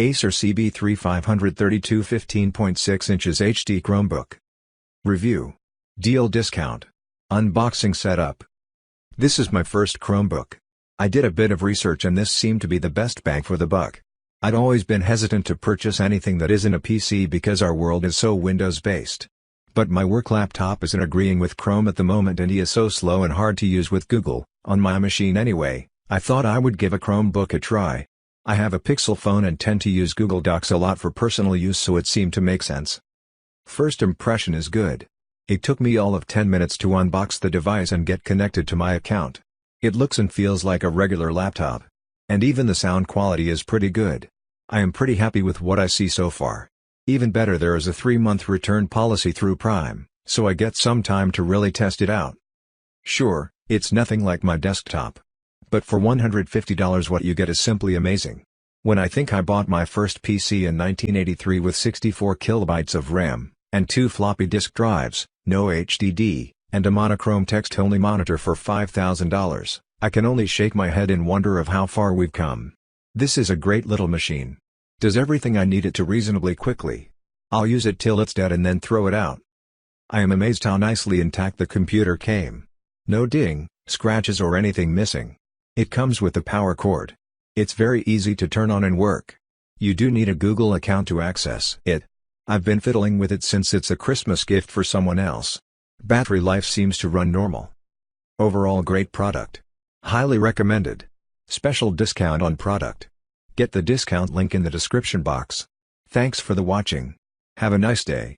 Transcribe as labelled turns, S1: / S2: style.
S1: Acer CB3-532 15.6 inches HD Chromebook. Review. Deal discount. Unboxing setup. This is my first Chromebook. I did a bit of research and this seemed to be the best bang for the buck. I'd always been hesitant to purchase anything that isn't a PC because our world is so Windows-based. But my work laptop isn't agreeing with Chrome at the moment and he is so slow and hard to use with Google, on my machine anyway. I thought I would give a Chromebook a try. I have a Pixel phone and tend to use Google Docs a lot for personal use, so it seemed to make sense. First impression is good. It took me all of 10 minutes to unbox the device and get connected to my account. It looks and feels like a regular laptop. And even the sound quality is pretty good. I am pretty happy with what I see so far. Even better, there is a 3-month return policy through Prime, so I get some time to really test it out. Sure, it's nothing like my desktop. But for $150 what you get is simply amazing. When I think I bought my first PC in 1983 with 64 kilobytes of RAM, and 2 floppy disk drives, no HDD, and a monochrome text-only monitor for $5,000, I can only shake my head in wonder of how far we've come. This is a great little machine. Does everything I need it to reasonably quickly. I'll use it till it's dead and then throw it out. I am amazed how nicely intact the computer came. No ding, scratches or anything missing. It comes with the power cord. It's very easy to turn on and work. You do need a Google account to access it. I've been fiddling with it since it's a Christmas gift for someone else. Battery life seems to run normal. Overall great product. Highly recommended. Special discount on product. Get the discount link in the description box. Thanks for the watching. Have a nice day.